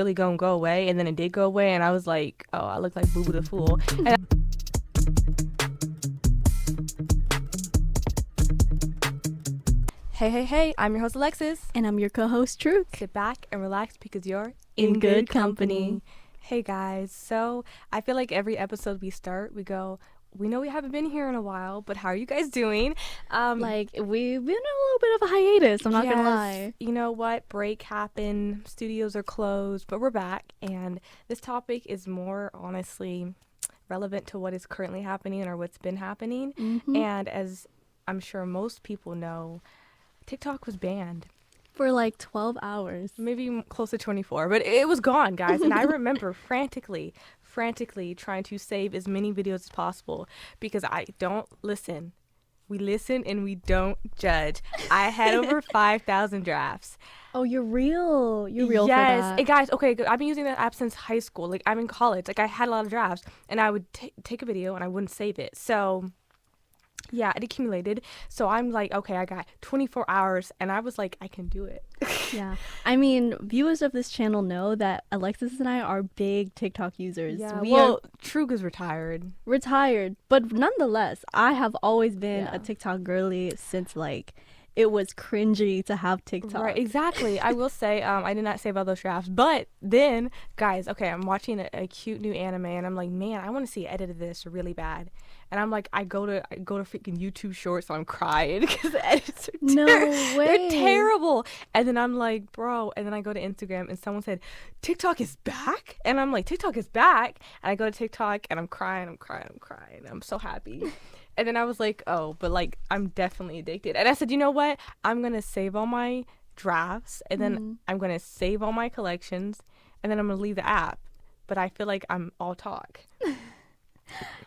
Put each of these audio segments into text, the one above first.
really gonna go away, and then it did go away, and I was like, oh, I look like Boo Boo the Fool. And hey, I'm your host Alexis. And I'm your co-host Truth. Sit back and relax because you're in good company. Hey guys, so I feel like every episode we start, we go, we know we haven't been here in a while, but how are you guys doing? We've been in a little bit of a hiatus, I'm not gonna lie. You know what? Break happened, studios are closed, but we're back, and this topic is more honestly relevant to what is currently happening or what's been happening. Mm-hmm. And as I'm sure most people know, TikTok was banned. For like 12 hours. Maybe close to 24, but it was gone, guys. And I remember frantically trying to save as many videos as possible because I don't listen. We listen and we don't judge. I had over 5,000 drafts. Oh, you're real. You're real for yes. that. Yes. Guys, okay, I've been using that app since high school. Like, I'm in college. Like, I had a lot of drafts, and I would take a video, and I wouldn't save it. So yeah, it accumulated. So I'm like, okay, I got 24 hours, and I was like, I can do it. Yeah. I mean, viewers of this channel know that Alexis and I are big TikTok users. Yeah, we are Trug is retired. But nonetheless, I have always been a TikTok girly since, like, it was cringy to have TikTok. Right, exactly. I will say, I did not save all those drafts. But then, guys, okay, I'm watching a cute new anime, and I'm like, man, I want to see an edit of this really bad. And I'm like, I go to freaking YouTube Shorts, so I'm crying because the edits are no way. They're terrible. And then I'm like, bro. And then I go to Instagram, and someone said, TikTok is back? And I'm like, TikTok is back? And I go to TikTok, and I'm crying. I'm so happy. And then I was like, oh, but like, I'm definitely addicted. And I said, you know what? I'm going to save all my drafts, and then I'm going to save all my collections, and then I'm going to leave the app. But I feel like I'm all talk.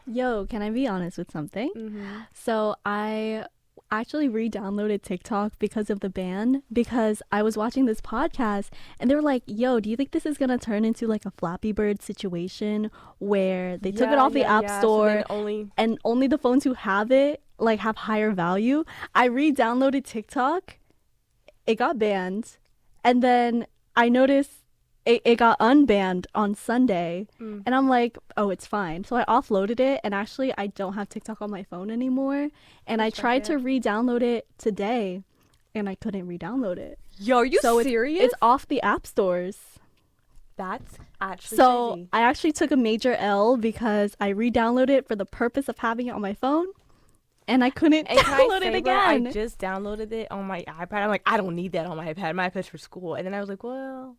Yo, can I be honest with something? Mm-hmm. So I actually re-downloaded TikTok because of the ban, because I was watching this podcast and they were like, yo, do you think this is gonna turn into like a Flappy Bird situation where they took it off the app store, so and only the phones who have it like have higher value? I re-downloaded TikTok, it got banned, and then I noticed it got unbanned on Sunday, and I'm like, oh, it's fine. So I offloaded it, and actually I don't have TikTok on my phone anymore, and I tried to re-download it today, and I couldn't re-download it. Yo, are you serious? It's off the app stores. That's actually crazy. I actually took a major L because I re-downloaded it for the purpose of having it on my phone, and I couldn't download it again. I just downloaded it on my iPad. I'm like, I don't need that on my iPad. My iPad's for school. And then I was like, well.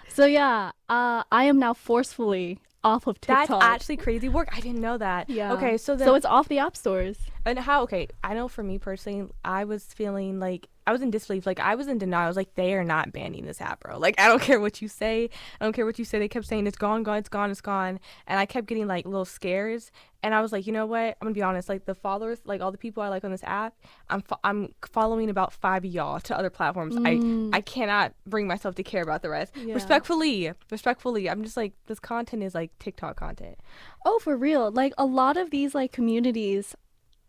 So yeah, I am now forcefully off of TikTok. That's actually crazy work. I didn't know that. Yeah. Okay, so it's off the app stores. And how? Okay, I know for me personally, I was feeling like I was in disbelief. Like, I was in denial. I was like, they are not banning this app, bro. Like, I don't care what you say. They kept saying it's gone. And I kept getting like little scares. And I was like, you know what? I'm gonna be honest. Like, the followers, like all the people I like on this app, I'm following about 5 of y'all to other platforms. I cannot bring myself to care about the rest. Yeah. Respectfully. I'm just like, this content is like TikTok content. Oh, for real. Like, a lot of these like communities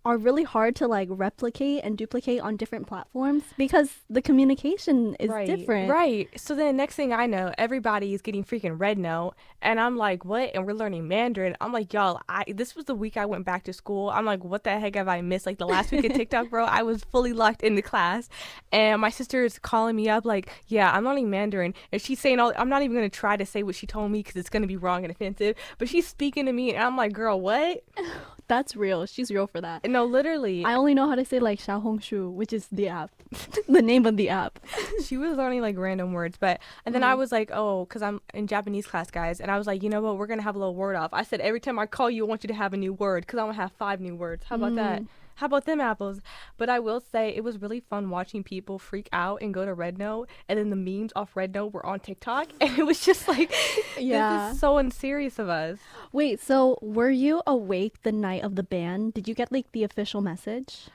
are really hard to like replicate and duplicate on different platforms because the communication is different. Right. So then next thing I know, everybody is getting freaking Red Note, and I'm like, what? And we're learning Mandarin. I'm like, y'all, this was the week I went back to school. I'm like, what the heck have I missed? Like, the last week of TikTok, bro, I was fully locked into class, and my sister is calling me up like, yeah, I'm learning Mandarin, and she's saying I'm not even gonna try to say what she told me because it's gonna be wrong and offensive, but she's speaking to me, and I'm like, girl, what? That's real. She's real for that. No, literally. I only know how to say like Xiaohongshu, which is the app, the name of the app. She was learning like random words, and then I was like, oh, because I'm in Japanese class, guys, and I was like, you know what, we're gonna have a little word off. I said every time I call you, I want you to have a new word because I'm gonna have 5 new words. How about that? How about them apples? But I will say it was really fun watching people freak out and go to Red Note, and then the memes off Red Note were on TikTok, and it was just like, this is so unserious of us. Wait, so were you awake the night of the ban? Did you get like the official message?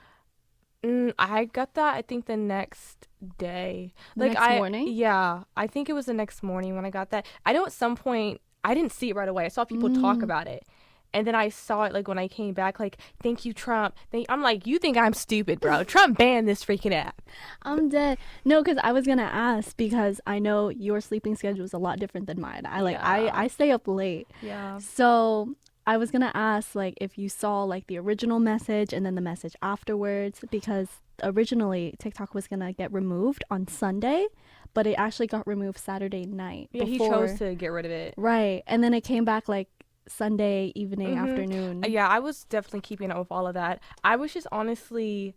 I got that, I think, the next day. Next morning? Yeah, I think it was the next morning when I got that. I know at some point, I didn't see it right away. I saw people talk about it. And then I saw it like when I came back, like, thank you, Trump. I'm like, you think I'm stupid, bro? Trump banned this freaking app. I'm dead. No, because I was gonna ask because I know your sleeping schedule is a lot different than mine. I stay up late. Yeah. So I was gonna ask like if you saw like the original message and then the message afterwards, because originally TikTok was gonna get removed on Sunday, but it actually got removed Saturday night. Yeah, he chose to get rid of it. Right. And then it came back like Sunday evening, afternoon. Yeah, I was definitely keeping up with all of that. I was just honestly,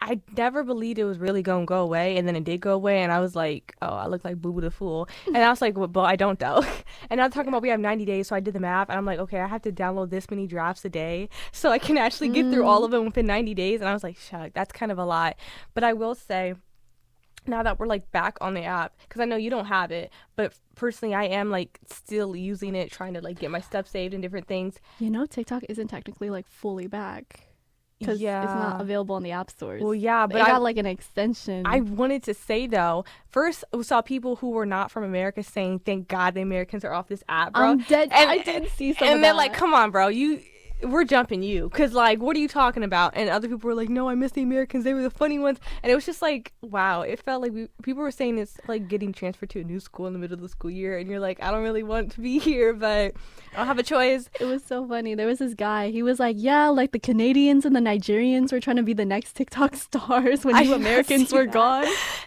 I never believed it was really gonna go away, and then it did go away, and I was like, oh, I look like Boo Boo the Fool. And I was like, well, but I don't though. And now talking about we have 90 days, so I did the math, and I'm like, okay, I have to download this many drafts a day, so I can actually get through all of them within 90 days. And I was like, shuck, that's kind of a lot. But I will say, now that we're like back on the app, because I know you don't have it, but personally I am like still using it, trying to like get my stuff saved and different things. You know, TikTok isn't technically like fully back because it's not available in the app stores. Well, yeah, but I got like an extension. I wanted to say though, first we saw people who were not from America saying, "Thank God the Americans are off this app, bro." I'm dead. And, I did see some. And of they're that. like, "Come on, bro, we're jumping you, because like, what are you talking about?" And other people were like, "No, I miss the Americans, they were the funny ones." And it was just like, wow, it felt like people were saying it's like getting transferred to a new school in the middle of the school year, and you're like, I don't really want to be here, but I don't have a choice. It was so funny. There was this guy, he was like, yeah, like the Canadians and the Nigerians were trying to be the next TikTok stars when you Americans were gone.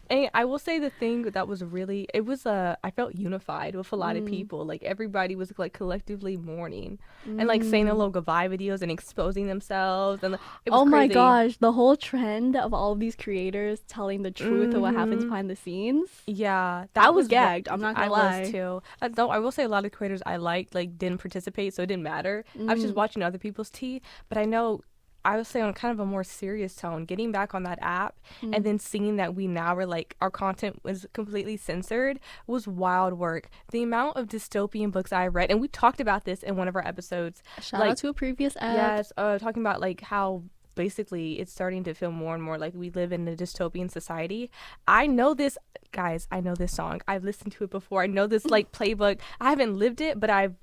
And I will say the thing that was really, I felt unified with a lot of people. Like everybody was like collectively mourning and like saying their little goodbye videos and exposing themselves, and it was my crazy. gosh, the whole trend of all of these creators telling the truth of what happens behind the scenes. Yeah, I was gagged. I'm not gonna lie. I was too. Though I will say a lot of creators I liked like didn't participate, so it didn't matter. I was just watching other people's tea. But I know, I would say on kind of a more serious tone, getting back on that app and then seeing that we now were like, our content was completely censored was wild work. The amount of dystopian books I read, and we talked about this in one of our episodes. Shout out to a previous app. Yes, talking about like how basically it's starting to feel more and more like we live in a dystopian society. I know this, guys, I know this song. I've listened to it before. I know this like playbook. I haven't lived it, but I've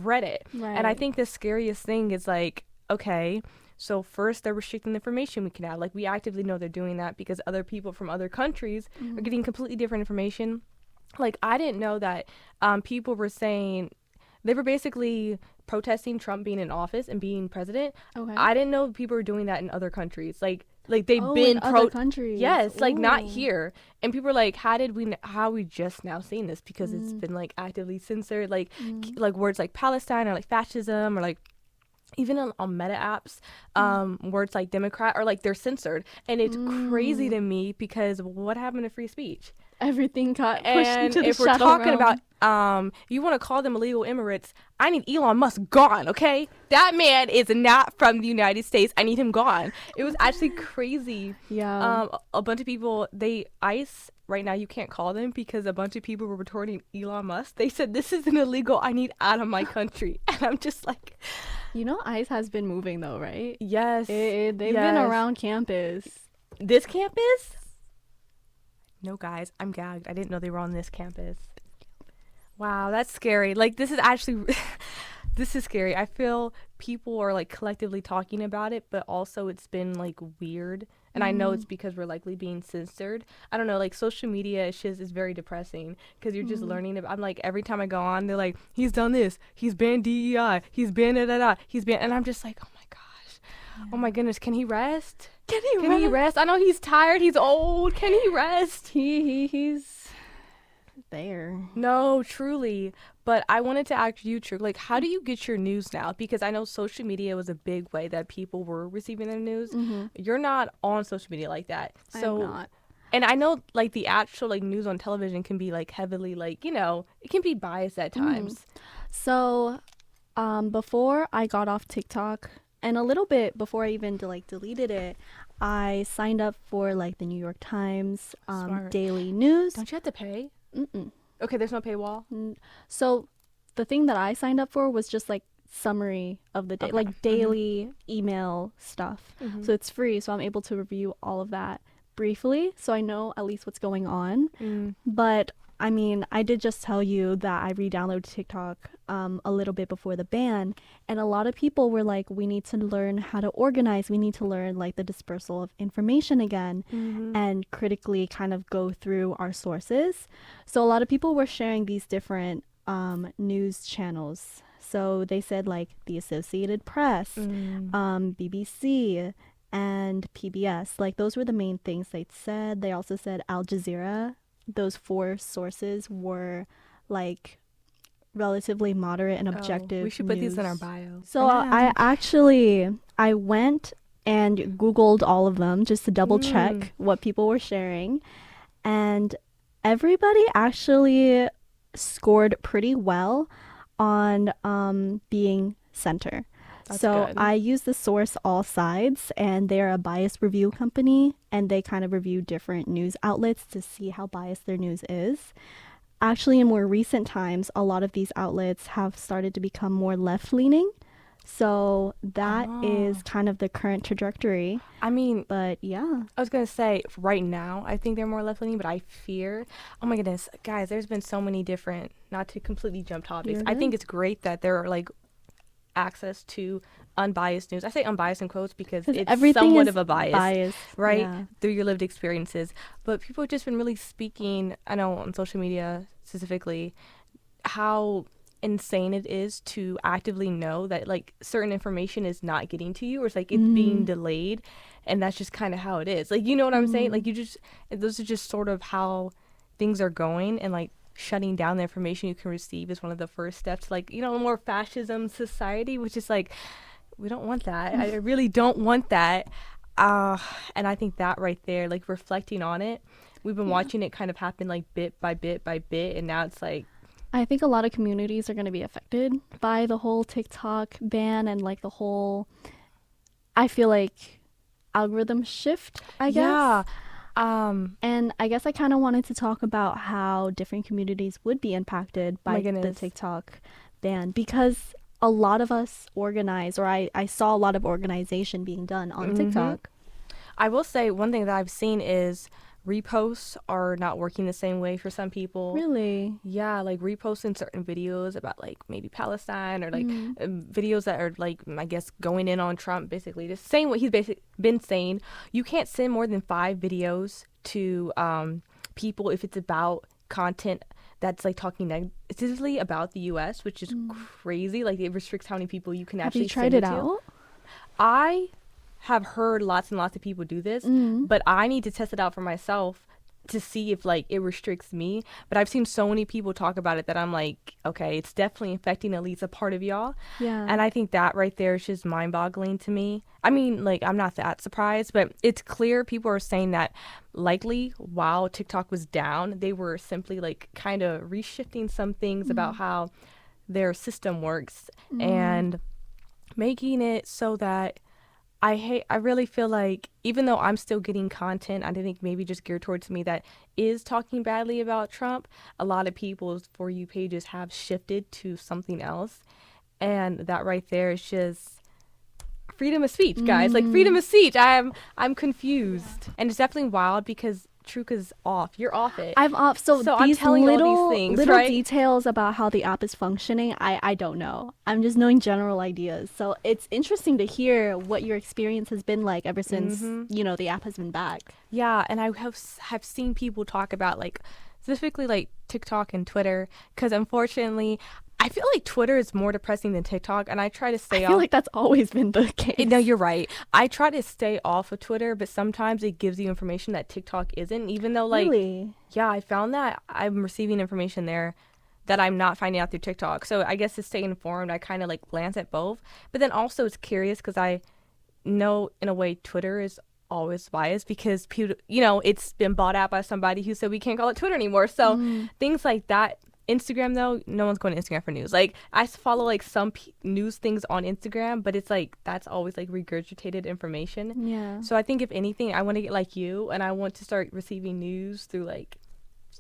read it. Right. And I think the scariest thing is like, okay, so first they're restricting the information we can have. Like we actively know they're doing that because other people from other countries are getting completely different information. Like I didn't know that people were saying, they were basically protesting Trump being in office and being president. Okay. I didn't know people were doing that in other countries. Like they've been in other countries. Yes, like not here. And people are like, how are we just now seeing this? Because it's been like actively censored. Like like words like Palestine or like fascism or like even on meta apps, words like Democrat are like they're censored. And it's crazy to me because what happened to free speech? Everything got pushed into the if we're shadow talking realm. about you want to call them illegal immigrants, I need Elon Musk gone, okay? That man is not from the United States. I need him gone. It was actually crazy. Yeah. A bunch of people, ICE right now, you can't call them because a bunch of people were retorting Elon Musk. They said, this isn't illegal. I need out of my country. And I'm just like, you know, ICE has been moving though, right? Yes. They've been around campus. This campus? No, guys, I'm gagged. I didn't know they were on this campus. Wow, that's scary. Like, this is actually, this is scary. I feel people are, like, collectively talking about it, but also it's been, like, weird. And I know it's because we're likely being censored. I don't know, like, social media is very depressing because you're just learning about, I'm like, every time I go on, they're like, he's done this. He's banned DEI. He's banned da-da-da. He's banned, and I'm just like, oh, my gosh. Yeah. Oh, my goodness. Can he rest? Can he rest? I know he's tired. He's old. Can he rest? He's there. No, truly. But I wanted to ask you, True, like, how do you get your news now? Because I know social media was a big way that people were receiving their news. You're not on social media like that. So, I'm not. And I know, like, the actual, like, news on television can be, like, heavily, like, you know, it can be biased at times. So, before I got off TikTok, and a little bit before I even deleted it, I signed up for like the New York Times daily news. Don't you have to pay? Okay, there's no paywall. So the thing that I signed up for was just like summary of the day, like daily email stuff. So it's free, so I'm able to review all of that briefly, so I know at least what's going on. But I mean, I did just tell you that I re-downloaded TikTok a little bit before the ban, and a lot of people were like, we need to learn how to organize. We need to learn like the dispersal of information again Mm-hmm. and critically kind of go through our sources. So a lot of people were sharing these different news channels. So they said like the Associated Press, Mm. BBC, and PBS. Like those were the main things they said. They also said Al Jazeera. Those four sources were like relatively moderate and Oh, we objective should put these in our news. bio. So I went and Googled all of them just to double Mm. check what people were sharing, and everybody actually scored pretty well on being center. That's So good. I use the source All Sides, and they're a bias review company, and they kind of review different news outlets to see how biased their news is. Actually, in more recent times, a lot of these outlets have started to become more left leaning. So that Oh. is kind of the current trajectory. I mean, But yeah, I was gonna say right now I think they're more left leaning, but I fear. Oh my goodness, guys! There's been so many different. Not to completely jump topics. you're I think good. it's great that there are like access to unbiased news. I say unbiased in quotes because Because it's everything somewhat is of a bias, biased. right? Yeah. Through your lived experiences. But people have just been really speaking. I know on social media specifically how insane it is to actively know that like certain information is not getting to you, or it's like it's being Mm. delayed, and that's just kind of how it is. Like, you know what I'm saying? Like, Mm. you just, those are just sort of how things are going, and like shutting down the information you can receive is one of the first steps to, like, you know, more fascism society, which is like, we don't want that. I really don't want that. uh and I think that right there, like reflecting on it, we've been Yeah. watching it kind of happen like bit by bit by bit, and now it's like, I think a lot of communities are going to be affected by the whole TikTok ban and like the whole, I feel like, algorithm shift, I yeah. guess. And I guess I kind of wanted to talk about how different communities would be impacted Oh my by the goodness. TikTok ban, because a lot of us organize, or I saw a lot of organization being done on Mhm. TikTok. I will say one thing that I've seen is reposts are not working the same way for some people. Really? Yeah, like reposting certain videos about like maybe Palestine, or like Mm. videos that are like, I guess, going in on Trump, basically just saying what he's basically been saying. You can't send more than 5 videos to people if it's about content that's like talking negatively about the U.S., which is crazy. Like, it restricts how many people you can Have actually you tried send it it to. out? I have heard lots and lots of people do this, Mm. but I need to test it out for myself to see if like it restricts me. But I've seen so many people talk about it that I'm like, okay, it's definitely affecting at least a part of y'all. Yeah. And I think that right there is just mind-boggling to me. I mean, like, I'm not that surprised, but it's clear people are saying that likely while TikTok was down, they were simply like kind of reshifting some things about how their system works, and making it so that I really feel like, even though I'm still getting content, I think maybe just geared towards me, that is talking badly about Trump, a lot of people's For You pages have shifted to something else. And that right there is just freedom of speech, guys. Like, freedom of speech. I'm confused. And it's definitely wild because Truc is off. You're off it. I'm off. So I'm these telling you all little these things, little right? details about how the app is functioning, I don't know. I'm just knowing general ideas. So it's interesting to hear what your experience has been like ever since the app has been back. Yeah, and I have seen people talk about like specifically like TikTok and Twitter, because unfortunately I feel like Twitter is more depressing than TikTok, and I try to stay I off. feel like that's always been the case. No, you're right. I try to stay off of Twitter, but sometimes it gives you information that TikTok isn't, even though like Really? yeah, I found that I'm receiving information there that I'm not finding out through TikTok. So I guess to stay informed, I kind of like glance at both. But then also it's curious because I know in a way Twitter is always biased because people, it's been bought out by somebody who said we can't call it Twitter anymore. So things like that. Instagram, though, no one's going to Instagram for news. Like, I follow like some news things on Instagram, but it's like that's always like regurgitated information. Yeah. So I think if anything, I want to get like you, and I want to start receiving news through like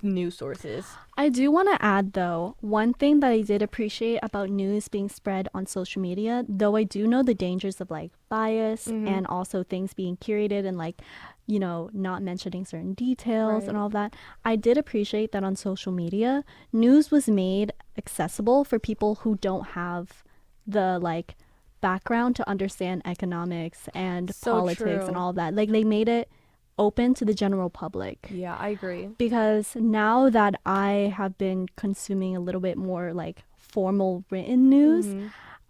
news sources. I do want to add, though, one thing that I did appreciate about news being spread on social media, though I do know the dangers of like bias and also things being curated and like, you know, not mentioning certain details and Right. all that. I did appreciate that on social media, news was made accessible for people who don't have the like background to understand economics and So politics and true. all that. Like they made it open to the general public, Yeah, I agree. because now that I have been consuming a little bit more like formal written news,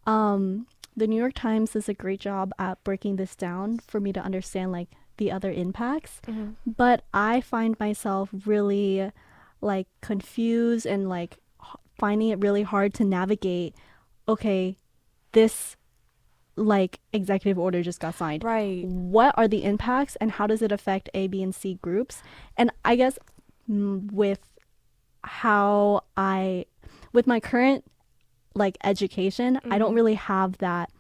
Hmm. the New York Times does a great job at breaking this down for me to understand like the other impacts. Hmm. But I find myself really like confused and like finding it really hard to navigate. Okay, this like executive order just got signed. Right. What are the impacts and how does it affect A, B, and C groups? And I guess with how with my current like education, I don't really have that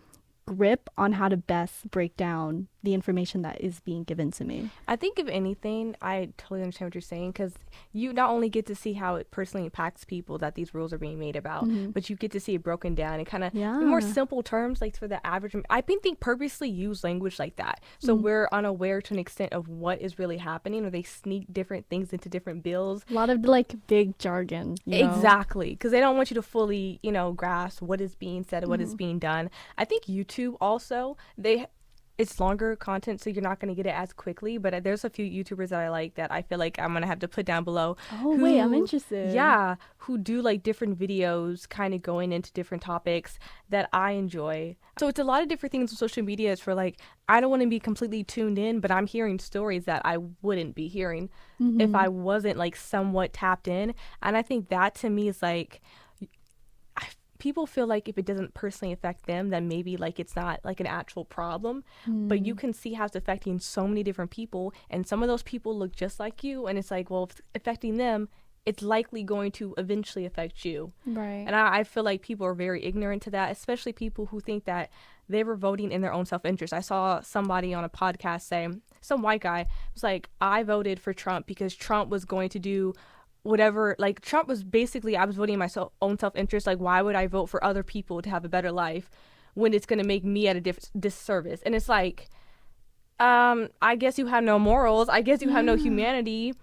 grip on how to best break down the information that is being given to me. I think if anything, I totally understand what you're saying, because you not only get to see how it personally impacts people that these rules are being made about, but you get to see it broken down and kind of in more Yeah. simple terms, like for the average. I think they purposely use language like that, so we're unaware to an extent of what is really happening, or they sneak different things into different bills. A lot of like big jargon, you know? Exactly, because they don't want you to fully, grasp what is being said and what is being done. I think YouTube also, it's longer content, so you're not going to get it as quickly. But there's a few YouTubers that I like that I feel like I'm going to have to put down below. Oh, wait, I'm interested. Yeah, who do like different videos, kind of going into different topics that I enjoy. So it's a lot of different things on social media. It's for like, I don't want to be completely tuned in, but I'm hearing stories that I wouldn't be hearing if I wasn't like somewhat tapped in. And I think that to me is like, people feel like if it doesn't personally affect them, then maybe like it's not like an actual problem. But you can see how it's affecting so many different people, and some of those people look just like you, and it's like, well, if it's affecting them, it's likely going to eventually affect you. Right. And I feel like people are very ignorant to that, especially people who think that they were voting in their own self-interest. I saw somebody on a podcast say, some white guy was like, I voted for Trump because Trump was going to do whatever. Like, Trump was basically, I was voting in my own self-interest. Like, why would I vote for other people to have a better life when it's going to make me at a disservice? And it's like, I guess you have no morals. I guess you have no humanity.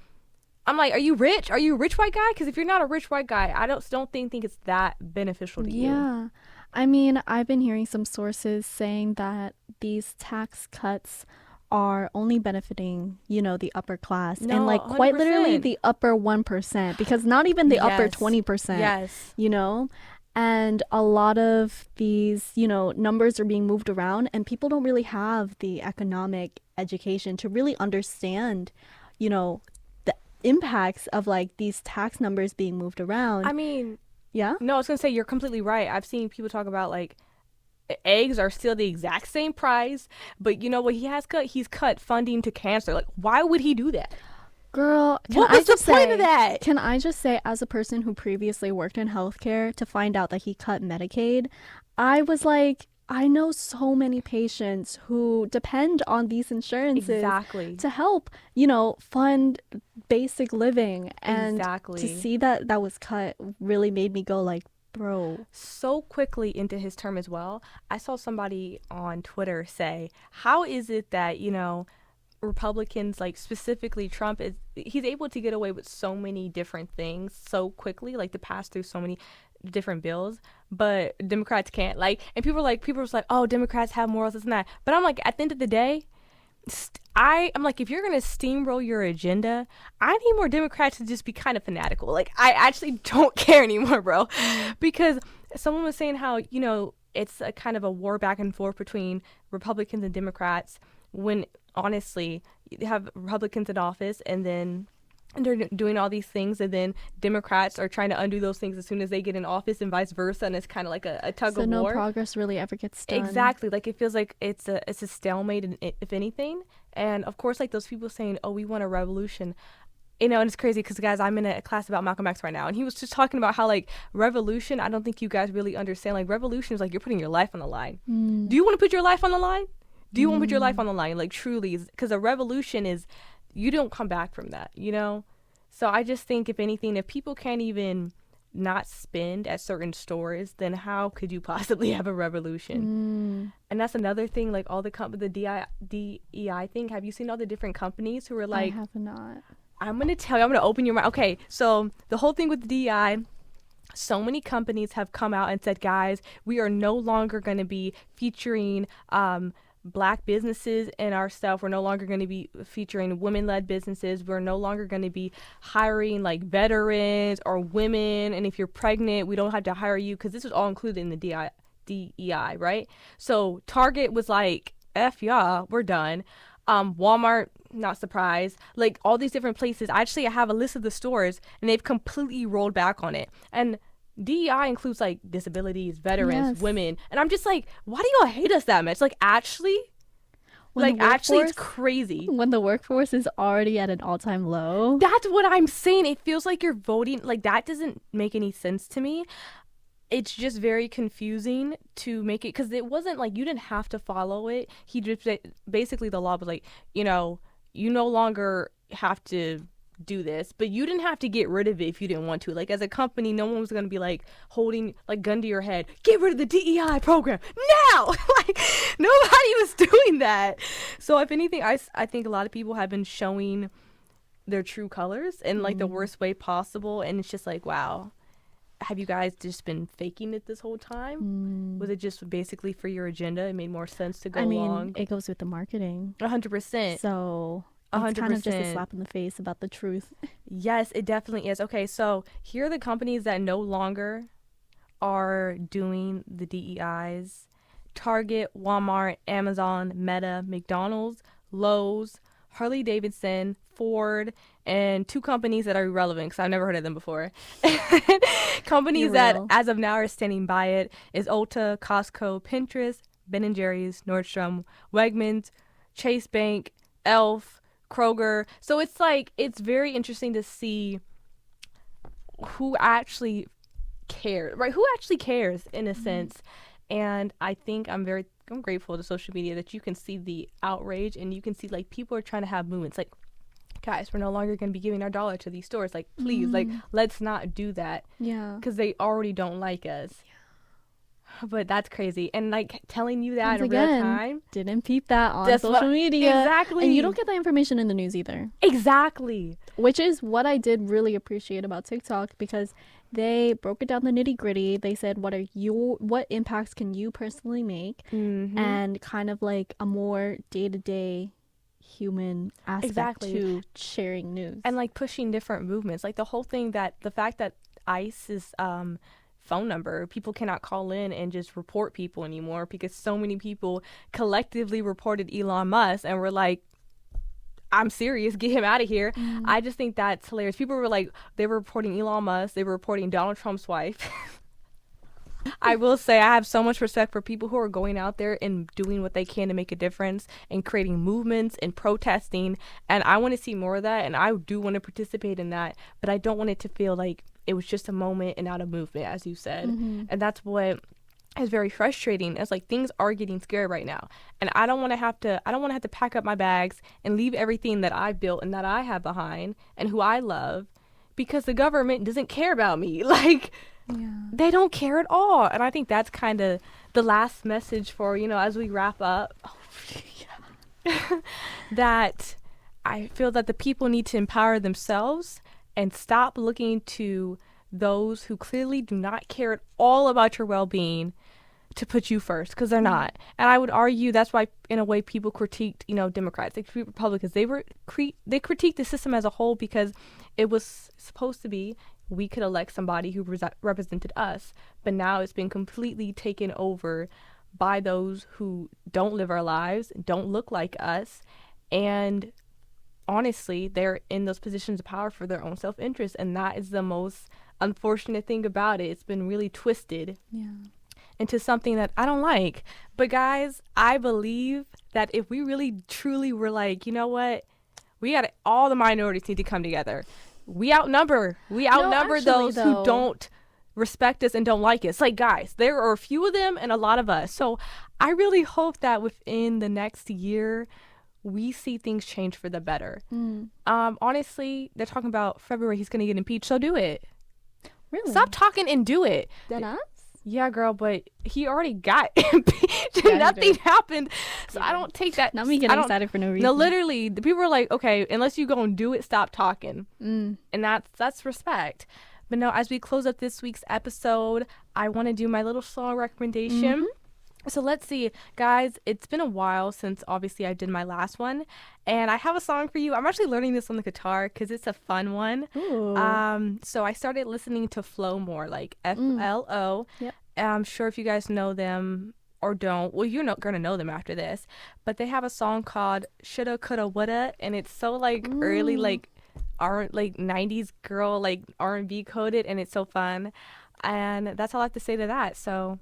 I'm like, are you rich? Are you a rich white guy? Because if you're not a rich white guy, I don't think it's that beneficial to you. Yeah. I mean, I've been hearing some sources saying that these tax cuts are only benefiting, you know, the upper class No, and like quite literally 100%. the upper 1%, because not even the upper Yes. 20%, Yes. you know? And a lot of these, you know, numbers are being moved around and people don't really have the economic education to really understand, you know, the impacts of like these tax numbers being moved around. I mean, Yeah? no, I was going to say, you're completely right. I've seen people talk about like, eggs are still the exact same price, but you know what he has cut? He's cut funding to cancer. Like, why would he do that? Girl, What was the point of that? Can I just say, as a person who previously worked in healthcare, to find out that he cut Medicaid, I was like, I know so many patients who depend on these insurances Exactly. to help, you know, fund basic living. And Exactly. to see that that was cut really made me go like, bro. So quickly into his term as well, I saw somebody on Twitter say, how is it that, Republicans, like specifically Trump, he's able to get away with so many different things so quickly, like to pass through so many different bills, but Democrats can't. Like, and people are just like, oh, Democrats have morals, this and that. But I'm like, at the end of the day, I'm like, if you're gonna steamroll your agenda, I need more Democrats to just be kind of fanatical. Like, I actually don't care anymore, bro, because someone was saying how it's a kind of a war back and forth between Republicans and Democrats, when honestly you have Republicans in office and then they're doing all these things, and then Democrats are trying to undo those things as soon as they get in office, and vice versa, and it's kind of like a tug So of no war. progress really ever gets done. Exactly. Like, it feels like it's a stalemate, if anything. And of course, like, those people saying, oh, we want a revolution. And it's crazy because, guys, I'm in a class about Malcolm X right now, and he was just talking about how, like, revolution, I don't think you guys really understand. Like, revolution is like you're putting your life on the line. Do you want to put your life on the line? Do you want to put your life on the line? Like, truly, because a revolution is, you don't come back from that, So I just think, if anything, if people can't even not spend at certain stores, then how could you possibly have a revolution? And that's another thing, like all the DEI thing. Have you seen all the different companies who are like, I have not. I'm going to tell you, I'm going to open your mind. Okay, so the whole thing with the DEI, so many companies have come out and said, guys, we are no longer going to be featuring Black businesses in our stuff. We're no longer going to be featuring women-led businesses. We're no longer going to be hiring like veterans or women. And if you're pregnant, we don't have to hire you, because this was all included in the DEI, right? So Target was like, F y'all, we're done. Walmart, not surprised. Like all these different places. I have a list of the stores, and they've completely rolled back on it. And DEI includes like disabilities, veterans, Yes. women, and I'm just like, why do y'all hate us that much? Like actually, it's crazy. When the workforce is already at an all-time low. That's what I'm saying. It feels like you're voting, like that doesn't make any sense to me. It's just very confusing to make it, because it wasn't like you didn't have to follow it. He just basically, the law was like, you no longer have to do this, but you didn't have to get rid of it if you didn't want to. Like as a company, no one was going to be like holding like gun to your head, get rid of the DEI program now. Like nobody was doing that. So if anything, I think a lot of people have been showing their true colors in like the worst way possible, and it's just like, wow, have you guys just been faking it this whole time? Was it just basically for your agenda? It made more sense to go along. It goes with the marketing. 100%. So 100%. it's kind of just a slap in the face about the truth. Yes, it definitely is. Okay, so here are the companies that no longer are doing the DEIs: Target, Walmart, Amazon, Meta, McDonald's, Lowe's, Harley Davidson, Ford, and 2 companies that are irrelevant because I've never heard of them before. Companies that as of now are standing by it is Ulta, Costco, Pinterest, Ben & Jerry's, Nordstrom, Wegmans, Chase Bank, Elf, Kroger. So it's like, it's very interesting to see who actually cares, right? Who actually cares in a sense. And I think I'm grateful to social media that you can see the outrage, and you can see like people are trying to have movements like, guys, we're no longer going to be giving our dollar to these stores. Like, please, like, let's not do that. Yeah. Because they already don't like us. But that's crazy. And like telling you that in real time. Didn't peep that on social media. Exactly. And you don't get that information in the news either. Exactly. Which is what I did really appreciate about TikTok, because they broke it down the nitty gritty. They said, what impacts can you personally make? And kind of like a more day-to-day human aspect to sharing news. And like pushing different movements. Like the whole thing the fact that ICE's phone number, people cannot call in and just report people anymore, because so many people collectively reported Elon Musk and were like, I'm serious, get him out of here. I just think that's hilarious. People were like, they were reporting Elon Musk, they were reporting Donald Trump's wife. I will say I have so much respect for people who are going out there and doing what they can to make a difference and creating movements and protesting. And I want to see more of that. And I do want to participate in that. But I don't want it to feel like it was just a moment and not a movement, as you said. And that's what is very frustrating. It's like things are getting scary right now. And I don't want to have to pack up my bags and leave everything that I built and that I have behind and who I love, because the government doesn't care about me. Like, they don't care at all. And I think that's kind of the last message for, as we wrap up, that I feel that the people need to empower themselves and stop looking to those who clearly do not care at all about your well-being to put you first, because they're not. And I would argue that's why, in a way, people critiqued, Democrats, they critiqued Republicans. They critiqued the system as a whole, because it was supposed to be we could elect somebody who represented us, but now it's been completely taken over by those who don't live our lives, don't look like us, and honestly, they're in those positions of power for their own self-interest, and that is the most unfortunate thing about it. It's been really twisted into something that I don't like. But guys, I believe that if we really truly were like, you know what, all the minorities need to come together. We outnumber those who don't respect us and don't like us. Like, guys, there are a few of them and a lot of us. So I really hope that within the next year, we see things change for the better. Honestly, they're talking about February he's gonna get impeached, so do it. Really? Stop talking and do it. Dead ass? Yeah, girl, but he already got impeached. Yeah, Nothing happened. So I don't take that. Not me getting excited for no reason. No, literally, the people are like, okay, unless you go and do it, stop talking. Mm. And that's respect. But no, as we close up this week's episode, I want to do my little song recommendation. So let's see, guys, it's been a while since obviously I did my last one, and I have a song for you. I'm actually learning this on the guitar because it's a fun one. Ooh. So I started listening to Flow more, like FLO. Yep. I'm sure if you guys know them or don't, well, you're not gonna know them after this, but they have a song called Shoulda Coulda Woulda, and it's so like early like 90s girl like R&B coded, and it's so fun. And that's all I have to say to that. So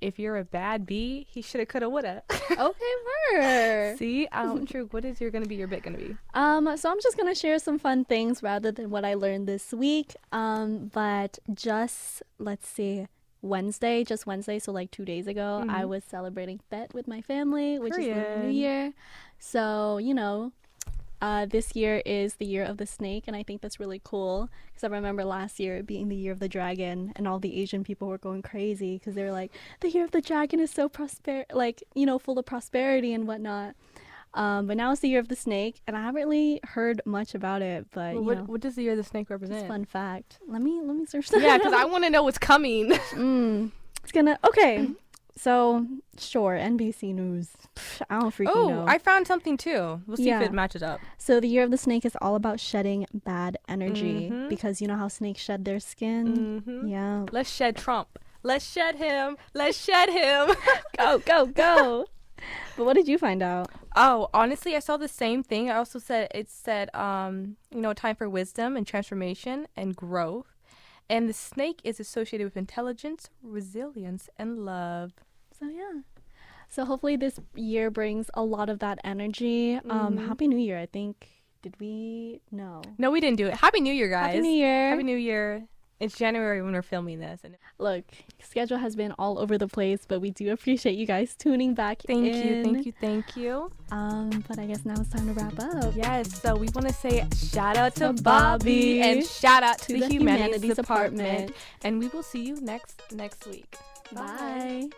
if you're a bad bee, he shoulda coulda woulda. Okay, word. See, True. What is your bit gonna be? So I'm just gonna share some fun things rather than what I learned this week. But just let's see, Wednesday, so like 2 days ago, I was celebrating Thet with my family, which is the New Year. So this year is the year of the snake, and I think that's really cool because I remember last year it being the year of the dragon, and all the Asian people were going crazy because they were like, the year of the dragon is so full of prosperity and whatnot. But now it's the year of the snake, and I haven't really heard much about it. But well, what does the year of the snake it's represent? a fun fact. Let me search that. Yeah, because I want to know what's coming. Okay. So, sure, NBC News. I don't freaking know. Oh, I found something too. We'll see if it matches up. So, the year of the snake is all about shedding bad energy because you know how snakes shed their skin? Yeah. Let's shed Trump. Let's shed him. Let's shed him. Go. But what did you find out? Oh, honestly, I saw the same thing. I also said, time for wisdom and transformation and growth. And the snake is associated with intelligence, resilience, and love. So, yeah. So, hopefully this year brings a lot of that energy. Happy New Year, I think. Did we? No. No, we didn't do it. Happy New Year, guys. Happy New Year. Happy New Year. It's January when we're filming this. And look, schedule has been all over the place, but we do appreciate you guys tuning back Thank in. Thank you. But I guess now it's time to wrap up. Yes, so we want to say shout out to Bobby and shout out to the Humanities Department. And we will see you next week. Bye.